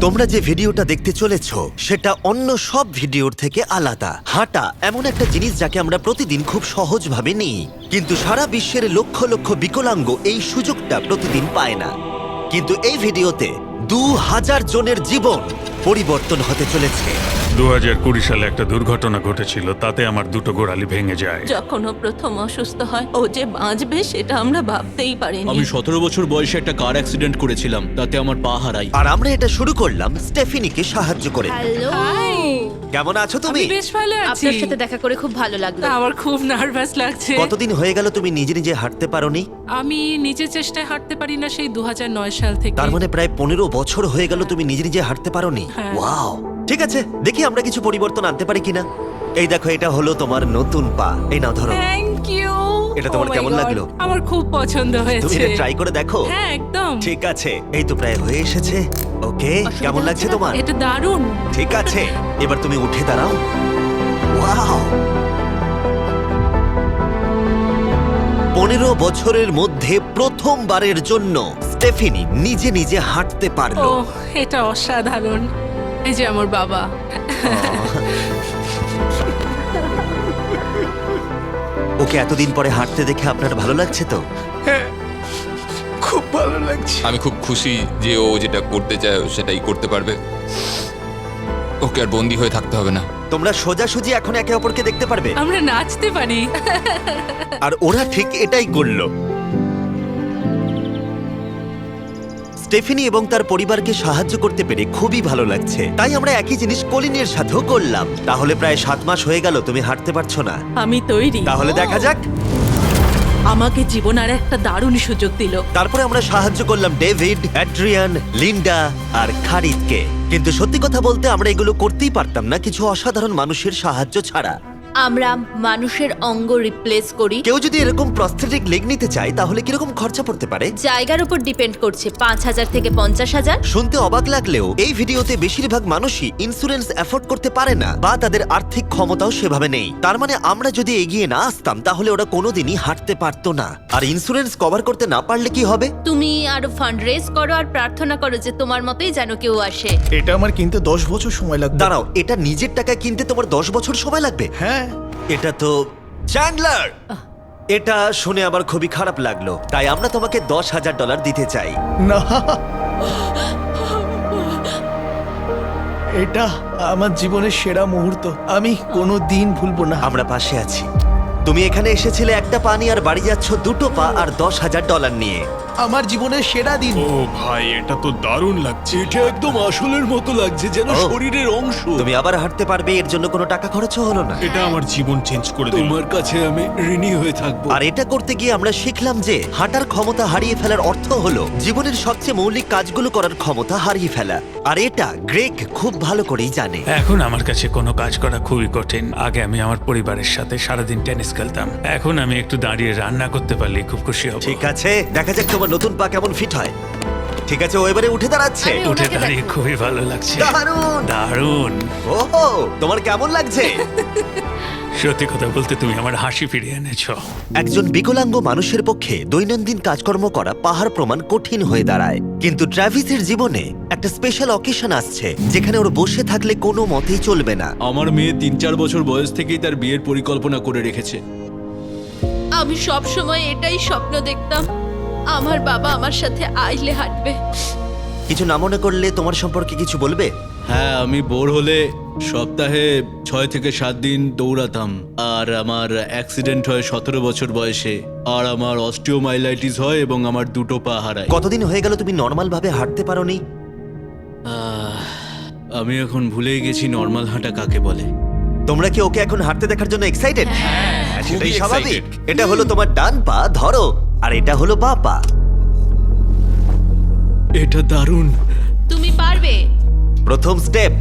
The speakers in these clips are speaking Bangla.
তোমরা যে ভিডিওটা দেখতে চলেছো সেটা অন্য সব ভিডিওর থেকে আলাদা। হাঁটা এমন একটা জিনিস যাকে আমরা প্রতিদিন খুব সহজভাবে নিই, কিন্তু সারা বিশ্বের লক্ষ লক্ষ বিকলাঙ্গ এই সুযোগটা প্রতিদিন পায় না। কিন্তু এই ভিডিওতে 2000 জনের জীবন পরিবর্তন হতে চলেছে। 2020 সালে একটা দুর্ঘটনা ঘটেছিল, তাতে আমার দুটো গোড়ালি ভেঙে যায়। যখন ও প্রথম অসুস্থ হয়, ও যে বাঁচবে সেটা আমরা ভাবতেই পারিনি। আমি 17 বছর বয়সে একটা কার অ্যাক্সিডেন্ট করেছিলাম, তাতে আমার পা হারাই। আর আমরা এটা শুরু করলাম স্টেফিনিকে সাহায্য করে। হ্যালো, কেমন আছো তুমি? বেশ ভালো আছি। আপনার সাথে দেখা করে খুব ভালো লাগলো। আমার খুব নার্ভাস লাগছে। কতদিন হয়ে গেল তুমি নিজে নিজে হাঁটতে পারোনি? আমি নিজের চেষ্টায় হাঁটতে পারি না সেই 2009 সাল থেকে। তার মানে প্রায় 15 বছর হয়ে গেল তুমি নিজে নিজে হাঁটতে পারোনি। হ্যাঁ। ওয়াও, ঠিক আছে, দেখি আমরা কিছু পরিবর্তন আনতে পারি কিনা। এই দেখো, এটা হলো তোমার নতুন পা। এই নাও, ধরো। Thank you. এটা তোমার কেমন লাগলো? আমার খুব পছন্দ তুমি হয়েছে। এটা ট্রাই করে দেখো। হ্যাঁ, একদম। ঠিক আছে, এই তো প্রায় হয়ে এসেছে। ওকে, কেমন লাগছে তোমার? এটা দারুণ। ঠিক আছে, এবার তুমি উঠে দাঁড়াও। ওয়াও, 15 বছরের মধ্যে প্রথমবারের জন্য স্টেফিনি নিজে নিজে হাঁটতে ও, পারলো। এটা অসাধারণ। এই যে আমার বাবা। ওকে এতদিন পরে হাঁটতে দেখে আপনার ভালো লাগছে তো? আমি খুব খুশি যে ও যেটা করতে চায় ও সেটাই করতে পারবে। ওকে আর বন্দি হয়ে থাকতে হবে না। তোমরা সোজাসুজি এখন একে অপরকে দেখতে পারবে। আমরা নাচতে পারি। আর ওরা ঠিক এটাই করলো। স্টেফিনি এবং তার পরিবারকে সাহায্য করতে পেরে খুবই ভালো লাগছে। তাই আমরা একই জিনিস কলিনের সাথেও করলাম। তাহলে প্রায় 7 মাস হয়ে গেল তুমি হাঁটতে পারছো না। আমি তৈরি। তাহলে দেখা যাক। আমাকে জীবন আর একটা দারুণ সুযোগ দিল। তারপরে আমরা সাহায্য করলাম ডেভিড, অ্যাড্রিয়ান, লিন্ডা আর খারিদকে। কিন্তু সত্যি কথা বলতে আমরা এগুলো করতেই পারতাম না কিছু অসাধারণ মানুষের সাহায্য ছাড়া। আমরা মানুষের অঙ্গ রিপ্লেস করি। কেউ যদি এরকম প্রস্থেটিক লেগ নিতে চায় তাহলে কিরকম খরচা পড়তে পারে? জায়গার উপর ডিপেন্ড করছে, 5,000 থেকে 50,000। শুনতে অবাক লাগলেও এই ভিডিওতে বেশিরভাগ মানুষই ইন্স্যুরেন্স অ্যাফোর্ড করতে পারে না বা তাদের আর্থিক ক্ষমতাও সেভাবে নেই। তার মানে আমরা যদি এগিয়ে না আসতাম তাহলে ওরা কোনোদিনই হাঁটতে পারতো না। আর ইন্স্যুরেন্স কভার করতে না পারলে কি হবে? তুমি আরো ফান্ড রেজ করো আর প্রার্থনা করো যে তোমার মতোই যেন কেউ আসে। এটা আমার কিনতে 10 বছর সময় লাগবে। দাঁড়াও, এটা নিজের টাকায় কিনতে তোমার 10 বছর সময় লাগবে? হ্যাঁ, এটা তো চ্যান্ডলার! এটা শুনে আবার খুবই খারাপ লাগলো। তাই আমরা তোমাকে $10,000 দিতে চাই। না, এটা আমার জীবনের সেরা মুহূর্ত। আমি কোনো দিন ভুলবো না। আমরা পাশে আছি। তুমি এখানে এসেছিলে একটা পা নিয়ে আর বাড়ি যাচ্ছ দুটো পা আর $10,000 নিয়ে। আমার জীবনের সেরা দিন। ও ভাই, এটা তো দারুণ লাগছে। এটা একদম আসলের মতো লাগছে, যেন ও। শরীরের অংশ। তুমি আবার হাঁটতে পারবে, এর জন্য কোনো টাকা খরচও হলো না। এটা আমার জীবন চেঞ্জ করে দিল। তোমার কাছে আমি ঋণী হয়ে থাকবো। আর এটা করতে গিয়ে আমরা শিখলাম যে হাঁটার ক্ষমতা হারিয়ে ফেলার অর্থ হলো জীবনের সবচেয়ে মৌলিক কাজগুলো করার ক্ষমতা হারিয়ে ফেলা। আর এটা গ্রেগ খুব ভালো করেই জানে। এখন আমার কাছে কোনো কাজ করা খুবই কঠিন। আগে আমি আমার পরিবারের সাথে সারাদিন টেনিস খেলতাম, এখন আমি একটু দাঁড়িয়ে রান্না করতে পারলে খুব খুশি হব। ঠিক আছে, দেখা যাক তোমার নতুন পা কেমন ফিট হয়। ঠিক আছে, ও এবারে উঠে দাঁড়াচ্ছে। আমি উঠে ওনাকে দাঁড়িয়ে দেখো। খুবই ভালো লাগছে। দারুণ! দারুণ। ওহো, তোমার কেমন লাগছে? সত্যি কথা বলতে তুমি আমার হাসি ফিরিয়ে এনেছো। একজন বিকলাঙ্গ মানুষের পক্ষে দৈনন্দিন কাজকর্ম করা পাহাড় প্রমাণ কঠিন হয়ে দাঁড়ায়। কিন্তু ট্রাভিসের জীবনে একটা স্পেশাল অকেশন আসছে যেখানে ওর বসে থাকলে কোনো মতেই চলবে না। আমার মেয়ে 3-4 বছর বয়স থেকেই তার বিয়ের পরিকল্পনা করে রেখেছে। আমি সব সময় এটাই স্বপ্ন দেখতাম, আমার বাবা আমার সাথে আইলে হাঁটবে। কিছু না মনে করলে তোমার সম্পর্কে কিছু বলবে? হ্যাঁ, আমি বোর হলে সপ্তাহে 6 থেকে 7 দিন দৌড়াতাম। আর আমার অ্যাক্সিডেন্ট হয় 17 বছর বয়সে। আর আমার অস্টিওমাইলাইটিস হয় এবং আমার দুটো পা হারায়। কতদিন হয়ে গেল তুমি নর্মাল ভাবে হাঁটতে পারোনি? আমি এখন ভুলেই গেছি নর্মাল হাঁটা কাকে বলে। তোমরা কি ওকে এখন হাঁটতে দেখার জন্য এক্সাইটেড? সেটাই খুবই স্বাভাবিক। excited। এটা হলো তোমার ডান পা, ধরো, আর এটা হলো বাঁ পা। এটা দারুণ। তুমি পারবে। প্রথম স্টেপ।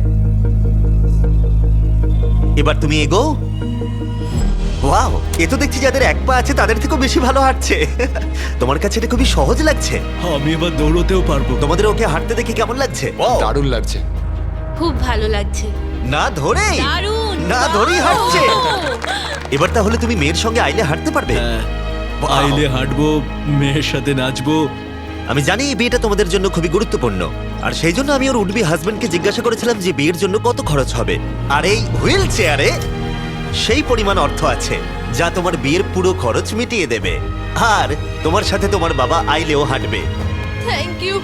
এবার তুমি এগো। ওয়াও, এ তো দেখছি যাদের এক পা আছে তাদের থেকেও বেশি ভালো হাঁটছে। তোমার কাছে এটা খুবই সহজ লাগছে। আমি এবার দৌড়তেও পারবো। তোমাদের ওকে হাঁটতে দেখে কেমন লাগছে? দারুণ লাগছে। খুব ভালো লাগছে। না ধরেই, দারুণ! না ধরেই হাঁটছে। এবার তাহলে তুমি মেয়ের সঙ্গে আইলে হাঁটতে পারবে? হ্যাঁ, Wow! আইলে হাঁটবো, মেয়ের সাথে নাচবো, আমি জানি এই বিয়েটা তোমাদের জন্য খুবই গুরুত্বপূর্ণ, আর সেই জন্য আমি ওর উডবি হাজবেন্ডকে জিজ্ঞাসা করেছিলাম যে বিয়ের জন্য কত খরচ হবে। আর এই হুইল চেয়ারে সেই পরিমাণ অর্থ আছে যা তোমার বিয়ের পুরো খরচ মিটিয়ে দেবে। আর তোমার সাথে তোমার বাবা আইলেও হাঁটবে। Thank you.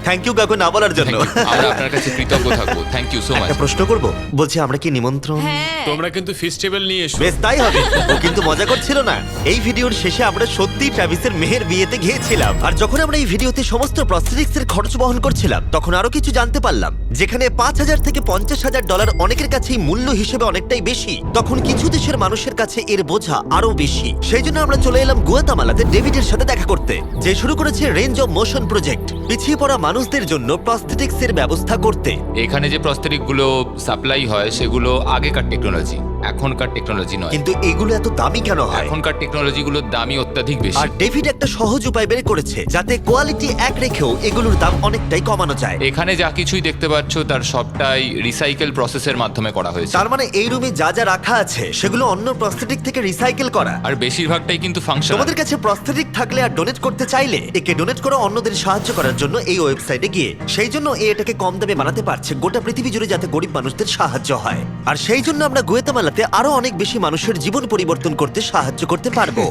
থ্যাংক ইউ কাকু না বলার জন্য। আমরা আপনার কাছে কৃতজ্ঞ থাকবো, থ্যাংক ইউ সো মাচ। একটা প্রশ্ন করব, বলছি আমরা কি নিমন্ত্রণ? হ্যাঁ, তোমরা কিন্তু ফেস্টিভ্যাল নিয়ে এসো। বেশ তাই হবে। ও কিন্তু মজা করছিল না। এই ভিডিওর শেষে আমরা সত্যি ট্রাভিসের মেহের বিয়েতে গিয়েছিলাম, আর যখন আমরা এই ভিডিওতে সমস্ত প্রস্থেটিক্স এর খরচ বহন করছিলাম তখন আরো কিছু জানতে পারলাম। যেখানে $5,000 থেকে $50,000 অনেকের কাছেই মূল্য হিসেবে অনেকটাই বেশি, তখন কিছু দেশের মানুষের কাছে এর বোঝা আরো বেশি। সেই জন্য আমরা চলে এলাম গুয়াতামালাতে ডেভিডের সাথে দেখা করতে, যে শুরু করেছে রেঞ্জ অফ মোশন প্রজেক্ট, পিছিয়ে পড়া মানুষদের জন্য প্রস্থেটিক্স এর ব্যবস্থা করতে। এখানে যে প্রস্তরিক গুলো সাপ্লাই হয় সেগুলো আগেকার টেকনোলজি, এখনকার টেকনোলজি নয়। কিন্তু এগুলো এত দামি কেন হয়? এখনকার টেকনোলজি গুলোর দামই অত্যাধিক আর বেশি। ডেভিড একটা সহজ উপায় বের করেছে যাতে কোয়ালিটি এক রেখেও এগুলোর দাম অনেকটাই কমানো যায়। এখানে যা কিছুই দেখতে পাচ্ছ তার সবটাই রিসাইকেল প্রসেসের মাধ্যমে করা হয়েছে, তার মানে এই রুমে যা যা রাখা আছে সেগুলো অন্য প্রস্থেটিক থেকে রিসাইকেল করা। আর বেশিরভাগটাই কিন্তু ফাংশনাল। তোমাদের কাছে প্রস্থেটিক থাকলে আর ডোনেট করতে চাইলে একে ডোনেট করো অন্যদের সাহায্য করার জন্য এই ওয়েবসাইটে গিয়ে। সেই জন্য এটাকে কম দামে বানাতে পারছে গোটা পৃথিবী জুড়ে যাতে গরিব মানুষদের সাহায্য হয়। আর সেই জন্য আমরা গুয়াতামালাতে আরো অনেক বেশি মানুষের জীবন পরিবর্তন করতে সাহায্য করতে পারবো।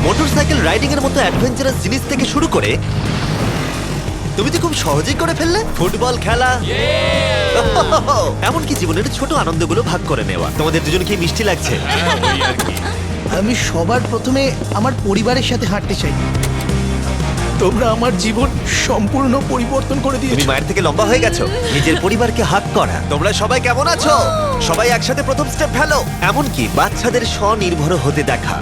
মোটরসাইকেল রাইডিং এর মতো অ্যাডভেঞ্চারাস জিনিস থেকে শুরু করে তুমি তো খুব সহজেই করে ফেললে ফুটবল খেলা, এমনকি জীবনের ছোট আনন্দগুলো ভাগ করে নেওয়া। তোমাদের দুজন কি মিষ্টি লাগছে? আমি সবার প্রথমে আমার পরিবারের সাথে হাঁটতে চাই। তোমরা আমার জীবন সম্পূর্ণ পরিবর্তন করে তুমি দিয়েছো। মায়ের থেকে লম্বা হয়ে গেছো। নিজের পরিবারকে হাত করা। তোমরা সবাই কেমন আছো? সবাই একসাথে প্রথম স্টেপ ফেলো। এমনকি বাচ্চাদের স্বনির্ভর হতে দেখা।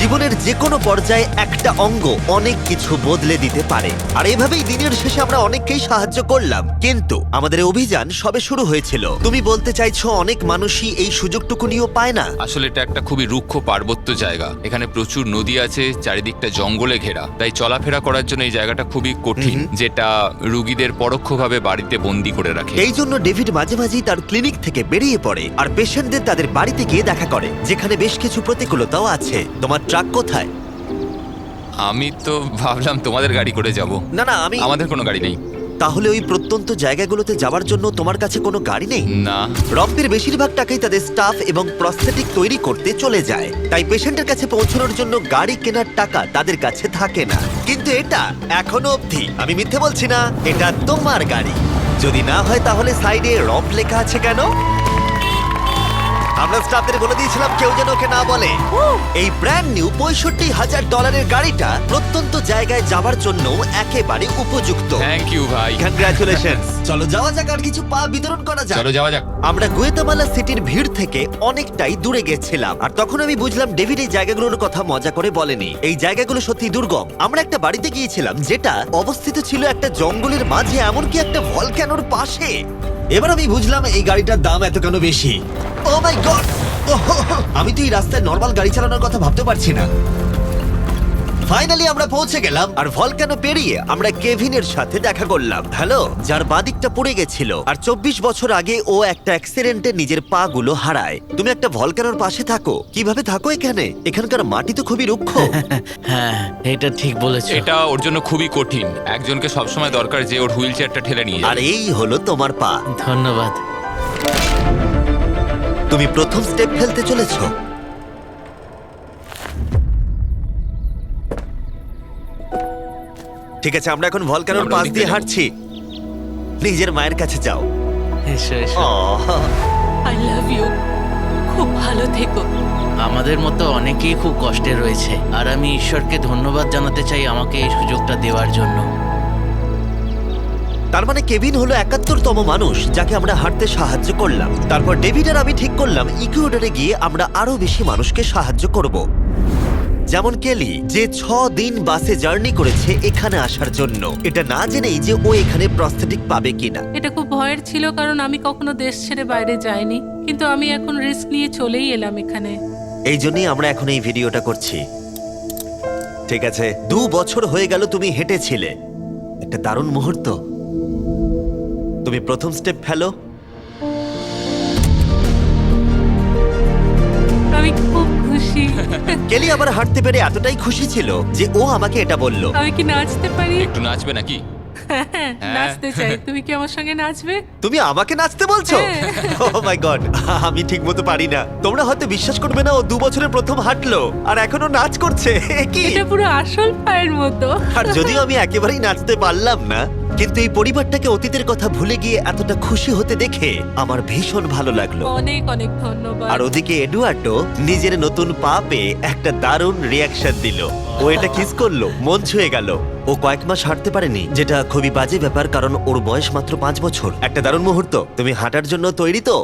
জীবনের যে কোনো পর্যায়ে একটা অঙ্গ অনেক কিছু বদলে দিতে পারে। আর এভাবেই দিনের শেষে আমরা অনেককেই সাহায্য করলাম, কিন্তু আমাদের অভিযান সবে শুরু হয়েছিল। তুমি বলতে চাইছো অনেক মানুষই এই সুযোগটুকু নিয়েও পায় না? আসলে এটা একটা খুবই রুক্ষ পার্বত্য জায়গা, এখানে প্রচুর নদী আছে, চারিদিকটা জঙ্গলে ঘেরা, তাই চলাফেরা করার জন্য এই জায়গাটা খুবই কঠিন, যেটা রোগীদের পরোক্ষভাবে বাড়িতে বন্দি করে রাখে। এই জন্য ডেভিড মাঝে মাঝেই তার ক্লিনিক থেকে বেরিয়ে পড়ে আর পেশেন্টদের তাদের বাড়িতে গিয়ে দেখা করে, যেখানে বেশ কিছু প্রতিকূলতাও আছে। তোমার ট্রাক কোথায়? আমি তো ভাবলাম তোমাদের গাড়ি করে যাব। না না, আমাদের কোনো গাড়ি নেই। তাহলে ওই প্রত্যন্ত জায়গাগুলোতে যাওয়ার জন্য তোমার কাছে কোনো গাড়ি নেই? না, রম্পের বেশিরভাগ টাকাই তাদের স্টাফ এবং প্রস্থেটিক তৈরি করতে চলে যায়, তাই পেশেন্টের কাছে পৌঁছানোর জন্য গাড়ি কেনার টাকা তাদের কাছে থাকে না। কিন্তু এটা এখনো অবধি, আমি মিথ্যে বলছি না, এটা তোমার গাড়ি। যদি না হয় তাহলে সাইডে রম্প লেখা আছে কেন? আমরা স্টাফদের বলে দিয়েছিলাম কেউ যেন ওকে না বলে। এই ব্র্যান্ড নিউ $65,000 গাড়িটা প্রত্যন্ত জায়গায় যাওয়ার জন্য একেবারে উপযুক্ত। থ্যাংক ইউ ভাই। কংগ্রাচুলেশনস। চলো যাওয়া যাক আর কিছু পা বিতরণ করা যাক। চলো যাওয়া যাক। আমরা গুয়েতামালা সিটির ভিড় থেকে অনেকটাই দূরে গেছিলাম, আর তখন আমি বুঝলাম ডেভিড এই জায়গাগুলোর কথা মজা করে বলেনি। এই জায়গাগুলো সত্যি দুর্গম। আমরা একটা বাড়িতে গিয়েছিলাম যেটা অবস্থিত ছিল একটা জঙ্গলের মাঝে, এমনকি একটা ভলক্যানোর পাশে। এবার আমি বুঝলাম এই গাড়িটার দাম এত কেন বেশি। ও মাই গড! আমি তো এই রাস্তায় নর্মাল গাড়ি চালানোর কথা ভাবতে পারছি না। ফাইনালি আমরা পৌঁছে গেলাম, আর ভলকানো পেরিয়ে আমরা কেভিনের সাথে দেখা করলাম। হ্যালো, যার বাদিকটা পড়ে গেছিল, আর 24 বছর আগে ও একটা অ্যাক্সিডেন্টে নিজের পা গুলো হারায়। তুমি একটা ভলকানোর পাশে থাকো, কিভাবে থাকো এখানে? এখানকার মাটি তো খুবই রুক্ষ। হ্যাঁ, এটা ঠিক বলেছো। এটা ওর জন্য খুবই কঠিন। একজনকে সবসময় দরকার যে ওর হুইল চেয়ারটা ঠেলে নিয়ে আর যাবে। এই হলো তোমার পা। ধন্যবাদ। তুমি প্রথম স্টেপ ফেলতে চলেছো। ঠিক আছে, আমরা এখন ভলকানোর আমরা পাশ ওদিকে দিয়ে যাবো। হাঁটছি। নিজের মায়ের কাছে যাও। এসো এসো। আহ, আই লাভ ইউ। খুব ভালো থেকো। আমাদের মতো অনেকেই খুব কষ্টে রয়েছে, আর আমি ঈশ্বরকে ধন্যবাদ জানাতে চাই আমাকে এই সুযোগটা দেওয়ার জন্য। তার মানে কেভিন হলো 71তম মানুষ যাকে আমরা হাঁটতে সাহায্য করলাম। তারপর ডেভিড আর আমি ঠিক করলাম ইকুয়েডরে গিয়ে আমরা আরো বেশি মানুষকে সাহায্য করব, যেমন কেলি, যে 6 দিন বাসে জার্নি করেছে এখানে আসার জন্য, এটা না জেনেই যে ও এখানে প্রস্থেটিক পাবে কিনা। এটা খুব ভয়ের ছিল, কারণ আমি কখনো দেশ ছেড়ে বাইরে যাইনি, কিন্তু আমি এখন রিস্ক নিয়ে চলেই এলাম এখানে। এই জন্যই আমরা এখন এই ভিডিওটা করছি। ঠিক আছে, 2 বছর হয়ে গেল তুমি হেঁটেছিলে, একটা দারুণ মুহূর্ত। তুমি প্রথম স্টেপ ফেলো। আমি খুব খুশি। খুশি। কেলি আবার হাঁটতে পেরে এতটাই খুশি ছিল যে ও আমাকে এটা বলল। আমি কি নাচতে পারি? একটু নাচবে নাকি? নাচতে চাই, তুমি কি আমার সঙ্গে নাচবে? তুমি আমাকে নাচতে বলছো? ও মাই গড, আমি ঠিকমতো পারি না। তোমরা হয়তো বিশ্বাস করবে না, ও 2 বছরের প্রথম হাঁটলো আর এখনো নাচ করছে। এ কি? এটা পুরো আসল পায়ের মতো। আর যদিও আমি একেবারেই নাচতে পারলাম না, কিন্তু এই পরিবারটাকে অতীতের কথা ভুলে গিয়ে এতটা খুশি হতে দেখে আমার ভীষণ ভালো লাগলো। অনেক অনেক ধন্যবাদ। আর ওদিকে এডুয়ার্ডো নিজের নতুন পা পেয়ে একটা দারুণ রিয়াকশন দিল। ও এটা কিস করলো, মন ছুঁয়ে গেল। ও কয়েক মাস হাঁটতে পারেনি, যেটা খুবই বাজে ব্যাপার, কারণ ওর বয়স মাত্র 5 বছর। একটা দারুণ মুহূর্ত। তুমি হাঁটার জন্য তৈরি তো?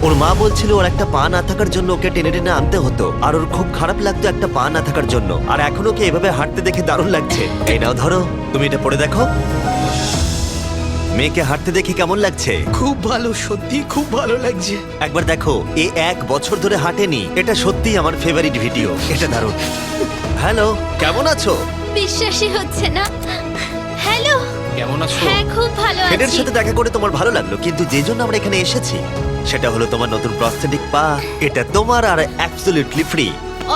ওর মা বলছিল ওর একটা পা না থাকার জন্য ওকে টেনে টেনে আনতে হতো, আর ওর খুব খারাপ লাগতো একটা পা না থাকার জন্য। আর এখন ওকে এভাবে হাঁটতে দেখে দারুণ লাগছে। এই নাও ধরো, তুমি এটা পরে দেখো। মেয়েকে হাঁটতে দেখে কেমন লাগছে? খুব ভালো, সত্যি খুব ভালো লাগছে। একবার দেখো, এ 1 বছর ধরে হাঁটেনি। এটা সত্যিই আমার ফেভারিট ভিডিও। এটা দারুণ। হ্যালো, কেমন আছো? বিশ্বাসই হচ্ছে না। হ্যালো, কেমন আছো? হ্যাঁ খুব ভালো ফেডের আছি। সাথে দেখা করে তোমার ভালো লাগলো, কিন্তু যে জন্য আমরা এখানে এসেছি সেটা হলো তোমার নতুন প্রস্থেটিক পা। এটা তোমার আর অ্যাবসলিউটলি ফ্রি।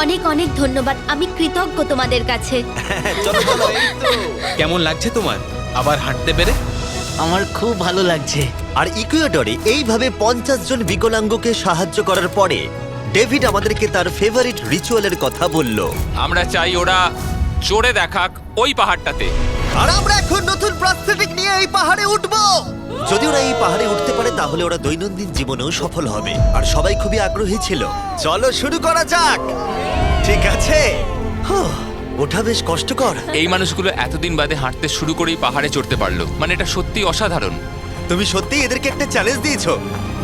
অনেক অনেক ধন্যবাদ, আমি কৃতজ্ঞ তোমাদের কাছে। চলো চলো। কেমন লাগছে তোমার আবার হাঁটতে পেরে? আমার খুব ভালো লাগছে। আর ইকুয়েডরে এইভাবে 50 জন বিকলাঙ্গকে সাহায্য করার পরে ডেভিড আমাদেরকে তার ফেভারিট রিচুয়ালের কথা বলল। আমরা চাই ওরা চড়ে দেখাক ওই পাহাড়টাতে। আর আমরা এখন নতুন প্রস্থেটিক নিয়ে এই পাহাড়ে উঠবো। যদি ওরা এই পাহাড়ে উঠতে পারে তাহলে ওরা দৈনন্দিন জীবনেও সফল হবে। আর সবাই খুবই আগ্রহী ছিল। চলো শুরু করা যাক। ঠিক আছে। হুঁ, ওঠা বেশ কষ্টকর। এই মানুষগুলো এতদিন বাদে হাঁটতে শুরু করেই পাহাড়ে চড়তে পারলো, মানে এটা সত্যি অসাধারণ। তুমি সত্যি এদেরকে একটা চ্যালেঞ্জ দিয়েছো।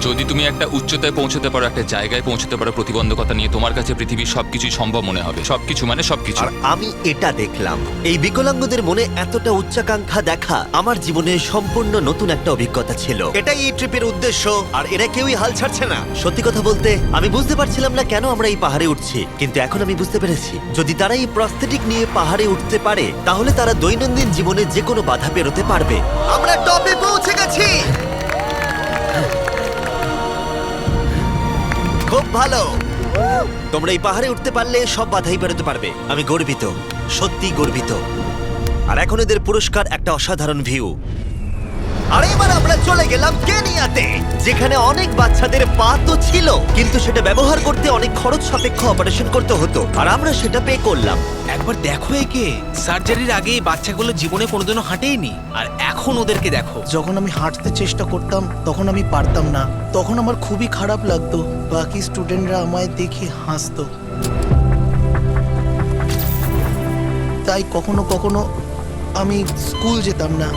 যদি তুমি একটা উচ্চতায় পৌঁছতে পারো, একটা জায়গায় পৌঁছতে পারো প্রতিবন্ধকতা নিয়ে, তোমার কাছে পৃথিবীর সবকিছুই সম্ভব মনে হবে। সবকিছু মানে সবকিছু। আর আমি এটা দেখলাম, এই বিকলাঙ্গদের মনে এতটা উচ্চাকাঙ্ক্ষা দেখা আমার জীবনে সম্পূর্ণ নতুন একটা অভিজ্ঞতা ছিল। এটাই এই ট্রিপের উদ্দেশ্য, আর এরা কেউই হাল ছাড়ছে না। সত্যি কথা বলতে আমি বুঝতে পারছিলাম না কেন আমরা এই পাহাড়ে উঠছি, কিন্তু এখন আমি বুঝতে পেরেছি যদি তারা এই প্রস্থেটিক নিয়ে পাহাড়ে উঠতে পারে তাহলে তারা দৈনন্দিন জীবনে যে কোনো বাধা পেরোতে পারবে। আমরা টপে পৌঁছে গেছি। খুব ভালো। তোমরা এই পাহাড়ে উঠতে পারলে সব বাধাই পেরোতে পারবে। আমি গর্বিত, সত্যি গর্বিত। আর এখন এদের পুরস্কার একটা অসাধারণ ভিউ। আর এবার আমরা চলে গেলাম কেনিয়াতে, যেখানে অনেক বাচ্চাদের পা তো ছিল, কিন্তু সেটা ব্যবহার করতে অনেক খরচ সাপেক্ষ অপারেশন করতে হতো, আর আমরা সেটা পে করলাম। একবার দেখো একে, সার্জারির আগে এই বাচ্চাগুলো জীবনে কোনোদিনও হাঁটেইনি, আর এখন ওদেরকে দেখো। যখন আমি হাঁটতে চেষ্টা করতাম তখন আমি পারতাম না, তখন আমার খুবই খারাপ লাগতো। বাকি স্টুডেন্টরা আমায় দেখে হাসতো, তাই কখনো কখনো আমি স্কুল যেতাম না।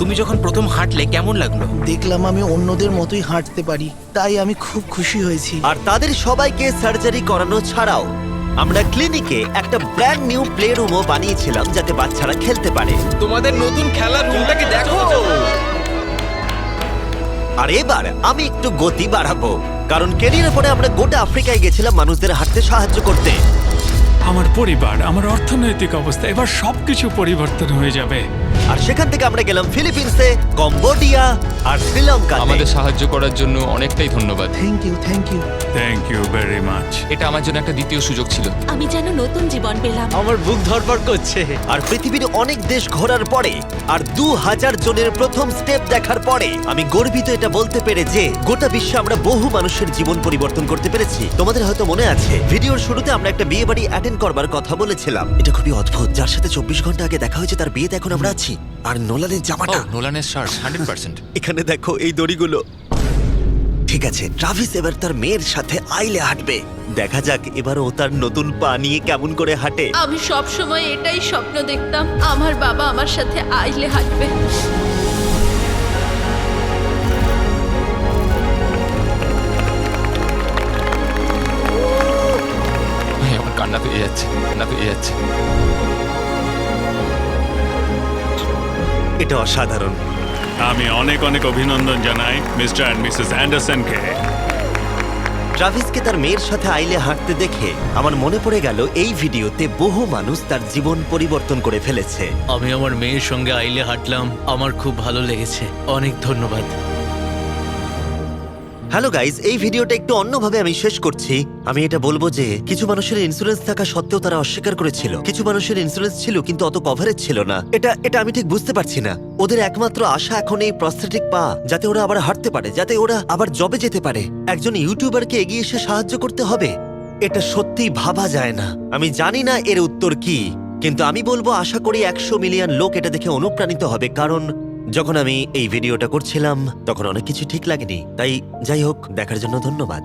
তুমি যখন প্রথম হাঁটলে কেমন লাগলো? দেখলাম আমি অন্যদের মতোই হাঁটতে পারি, তাই আমি খুব খুশি হয়েছি। আর তাদের সবাইকে সার্জারি করানো ছাড়াও আমরা ক্লিনিকে একটা ব্র্যান্ড নিউ প্লে রুমও বানিয়েছিলাম যাতে বাচ্চারা খেলতে পারে। তোমাদের নতুন খেলার রুমটাকে দেখো। আর এবার আমি একটু গতি বাড়াবো, কারণ কেনিয়ার পরে আমরা গোটা আফ্রিকায় গেছিলাম মানুষদের হাঁটতে সাহায্য করতে। আমার পরিবার, আমার অর্থনৈতিক অবস্থা, এবার সবকিছু পরিবর্তন হয়ে যাবে। আর সেখান থেকে আমরা গেলাম ফিলিপিন্সে, কম্বোডিয়া আর শ্রীলঙ্কা। আমাদের সাহায্য করার জন্য অনেকটাই ধন্যবাদ। Thank you, thank you. Thank you very much. এটা আমার জন্য একটা দ্বিতীয় সুযোগ ছিল। আমি যেন নতুন জীবন পেলাম। আমার বুক ধড়ফড় করছে। আর পৃথিবীর অনেক দেশ ঘোরার পরে আর 2000 জনের প্রথম স্টেপ দেখার পরে আমি গর্বিত এটা বলতে পেরে যে গোটা বিশ্বে আমরা বহু মানুষের জীবন পরিবর্তন করতে পেরেছি। তোমাদের হয়তো মনে আছে ভিডিওর শুরুতে আমরা একটা বিয়ে বাড়ি অ্যাটেন্ড করবার কথা বলেছিলাম। এটা খুবই অদ্ভুত, যার সাথে 24 ঘন্টা আগে দেখা হয়েছে তার বিয়েতে এখন আমরা আছি। আর নোলানের জামাটা, নোলানের শার্ট 100%। এখানে দেখো এই দড়িগুলো। ঠিক আছে, ট্রাভিস এবার তার মেয়ের সাথে আইলে হাঁটবে। দেখা যাক এবার ও তার নতুন পা নিয়ে কেমন করে হাঁটে। আমি সব সময় এটাই স্বপ্ন দেখতাম, আমার বাবা আমার সাথে আইলে হাঁটবে। আমার কান্না পেয়ে যাচ্ছে, কান্না পেয়ে যাচ্ছে। এটা অসাধারণ। আমি অনেক অনেক অভিনন্দন জানাই মিস্টার অ্যান্ড মিসেস অ্যান্ডারসনকে। ট্রাভিসকে তার মেয়ের সাথে আইলে হাঁটতে দেখে আমার মনে পড়ে গেল এই ভিডিওতে বহু মানুষ তার জীবন পরিবর্তন করে ফেলেছে। আমি আমার মেয়ের সঙ্গে আইলে হাঁটলাম, আমার খুব ভালো লেগেছে। অনেক ধন্যবাদ। হ্যালো গাইজ, এই ভিডিওটা একটু অন্যভাবে আমি শেষ করছি। আমি এটা বলবো যে কিছু মানুষের ইন্স্যুরেন্স থাকা সত্ত্বেও তারা অস্বীকার করেছিল, কিছু মানুষের ইন্স্যুরেন্স ছিল কিন্তু অত কভারেজ ছিল না। এটা আমি ঠিক বুঝতে পারছি না। ওদের একমাত্র আশা এখন এই প্রস্থেটিক পা, যাতে ওরা আবার হাঁটতে পারে, যাতে ওরা আবার জবে যেতে পারে। একজন ইউটিউবারকে এগিয়ে এসে সাহায্য করতে হবে, এটা সত্যিই ভাবা যায় না। আমি জানি না এর উত্তর কি, কিন্তু আমি বলবো আশা করি 100 মিলিয়ন লোক এটা দেখে অনুপ্রাণিত হবে। কারণ যখন আমি এই ভিডিওটা করছিলাম তখন অনেক কিছু ঠিক লাগেনি। তাই যাই হোক, দেখার জন্য ধন্যবাদ।